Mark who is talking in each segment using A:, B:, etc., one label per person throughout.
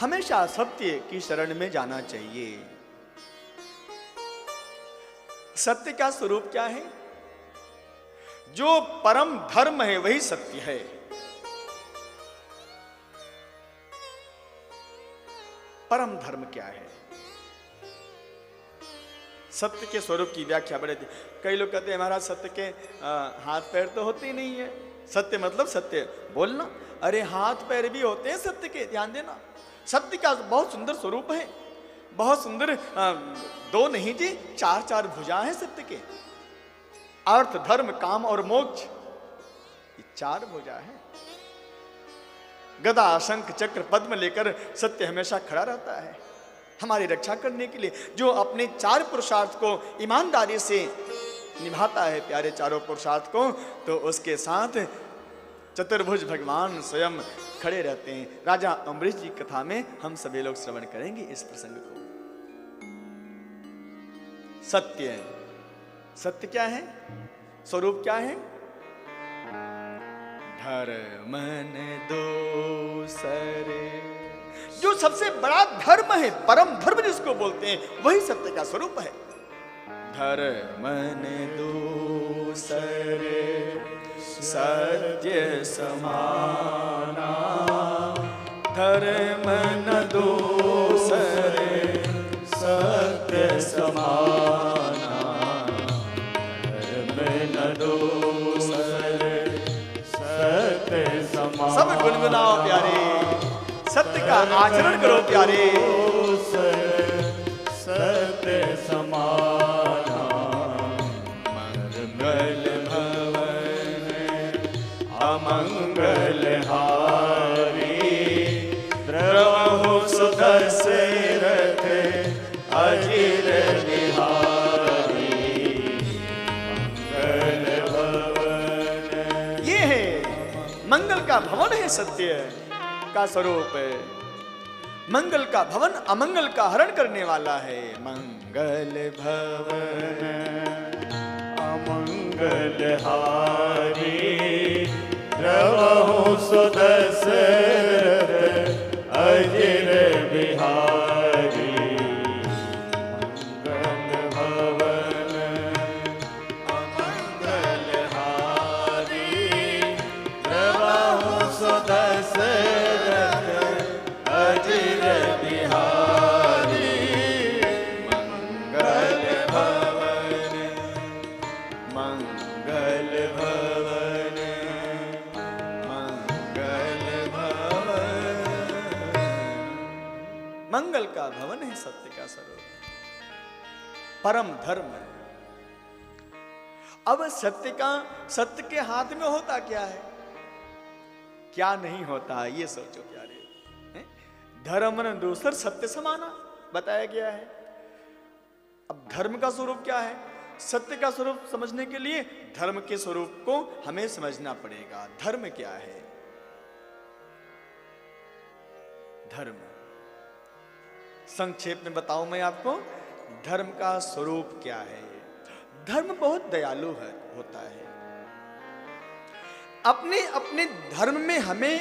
A: हमेशा सत्य की शरण में जाना चाहिए। सत्य का स्वरूप क्या है? जो परम धर्म है वही सत्य है। परम धर्म क्या है? सत्य के स्वरूप की व्याख्या बड़े कई लोग कहते हैं महाराज सत्य के हाथ पैर तो होते ही नहीं है। सत्य मतलब सत्य बोलना। अरे हाथ पैर भी होते हैं सत्य के, ध्यान देना। सत्य का बहुत सुंदर स्वरूप है, बहुत सुंदर दो नहीं जी, चार चार भुजा हैं सत्य के। अर्थ धर्म काम और मोक्ष, ये चार भुजा है। गदा शंख चक्र पद्म लेकर सत्य हमेशा खड़ा रहता है हमारी रक्षा करने के लिए। जो अपने चार पुरुषार्थ को ईमानदारी से निभाता है प्यारे चारों पुरुषार्थ को, तो उसके साथ चतुर्भुज भगवान स्वयं खड़े रहते हैं। राजा अम्बरीश जी कथा में हम सभी लोग श्रवण करेंगे इस प्रसंग को। सत्य, सत्य क्या है? स्वरूप क्या है? धर्म दोसरे, जो सबसे बड़ा धर्म है, परम धर्म जिसको बोलते हैं, वही सत्य का स्वरूप है। धर्म दूसरे सत्य समाना, धर्म न दूसरे सत्य समाना, धर्म न दूसरे सत्य समाना। सब गुनगुनाओ प्यारे, सत्य का आचरण करो प्यारे। सत्य समाना, मंगल भवन अमंगल हारी, द्रवहु सुदशरथ अजिर बिहारी, मंगल भवन। ये है मंगल का भवन है, सत्य का स्वरूप है। मंगल का भवन अमंगल का हरण करने वाला है। मंगल भवन अमंगल हारी, द्रवहु सुदशरथ अजिर बिहारी, मंगल भवन अमंगल हारी, द्रवहु सुदशरथ अजिर बिहारी, मंगल भवन मंगल भवन मंगल भवन। मंगल का भवन है सत्य का स्वरूप, परम धर्म। अब सत्य के हाथ में होता क्या है, क्या नहीं होता, ये सोचो प्यारे। धर्म न दूसर सत्य समाना बताया गया है। अब धर्म का स्वरूप क्या है? सत्य का स्वरूप समझने के लिए धर्म के स्वरूप को हमें समझना पड़ेगा। धर्म क्या है? धर्म संक्षेप में बताऊं मैं आपको, धर्म का स्वरूप क्या है? धर्म बहुत दयालु होता है। अपने अपने धर्म में हमें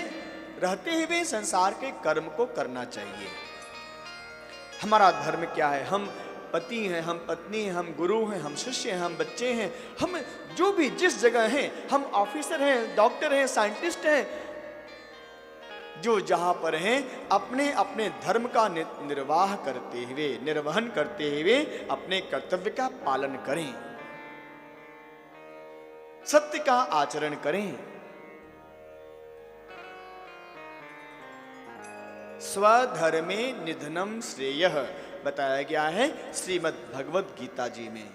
A: रहते हुए संसार के कर्म को करना चाहिए। हमारा धर्म क्या है? हम पति हैं, हम पत्नी हैं, हम गुरु हैं, हम शिष्य हैं, हम बच्चे हैं, हम जो भी जिस जगह हैं, हम ऑफिसर हैं, डॉक्टर हैं, साइंटिस्ट हैं, जो जहां पर हैं, अपने अपने धर्म का निर्वाह करते हुए, निर्वहन करते हुए अपने कर्तव्य का पालन करें, सत्य का आचरण करें। स्वधर्मे निधनम श्रेयः बताया गया है श्रीमद् भगवत गीता जी में।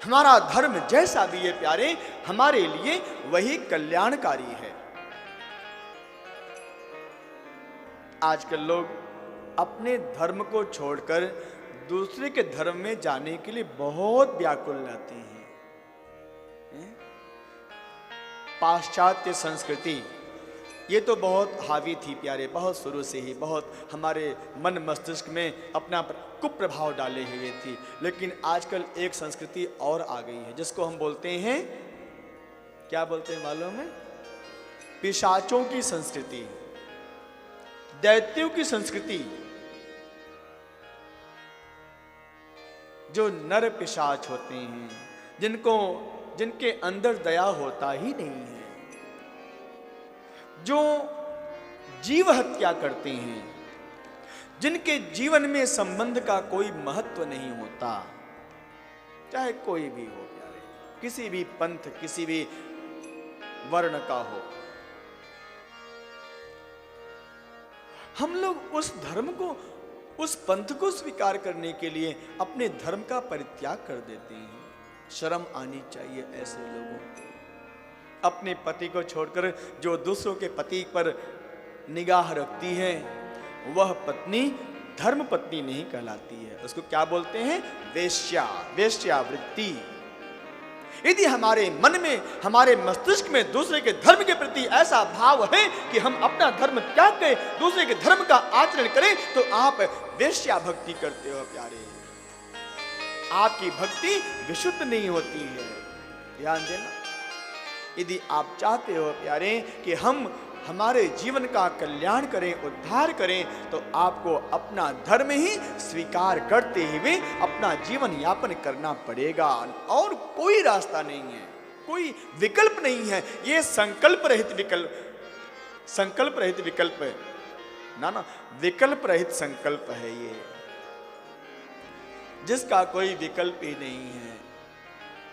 A: हमारा धर्म जैसा भी है प्यारे, हमारे लिए वही कल्याणकारी है। आजकल लोग अपने धर्म को छोड़कर दूसरे के धर्म में जाने के लिए बहुत व्याकुल रहते हैं। पाश्चात्य संस्कृति ये तो बहुत हावी थी प्यारे, बहुत शुरू से ही बहुत हमारे मन मस्तिष्क में अपना कुप्रभाव डाले हुए थी। लेकिन आजकल एक संस्कृति और आ गई है जिसको हम बोलते हैं, क्या बोलते हैं मालूम है? पिशाचों की संस्कृति। दैत्यों की संस्कृति, जो नर पिशाच होते हैं, जिनके अंदर दया होता ही नहीं है, जो जीव हत्या करते हैं, जिनके जीवन में संबंध का कोई महत्व नहीं होता, चाहे कोई भी हो प्यारे, किसी भी पंथ, किसी भी वर्ण का हो, हम लोग उस धर्म को, उस पंथ को स्वीकार करने के लिए अपने धर्म का परित्याग कर देते हैं। शर्म आनी चाहिए ऐसे लोगों को। अपने पति को छोड़कर जो दूसरों के पति पर निगाह रखती है, वह पत्नी धर्म पत्नी नहीं कहलाती है। उसको क्या बोलते हैं? वेश्या, वेश्यावृत्ति। यदि हमारे मन में, हमारे मस्तिष्क में दूसरे के धर्म के प्रति ऐसा भाव है कि हम अपना धर्म त्याग के दूसरे के धर्म का आचरण करें, तो आप वेश्या भक्ति करते हो प्यारे। आपकी भक्ति विशुद्ध नहीं होती है, ध्यान देना। यदि आप चाहते हो प्यारे कि हम हमारे जीवन का कल्याण करें, उद्धार करें, तो आपको अपना धर्म ही स्वीकार करते हुए अपना जीवन यापन करना पड़ेगा, और कोई रास्ता नहीं है, कोई विकल्प नहीं है। ये संकल्प रहित विकल्प ना विकल्प रहित संकल्प है ये, जिसका कोई विकल्प ही नहीं है।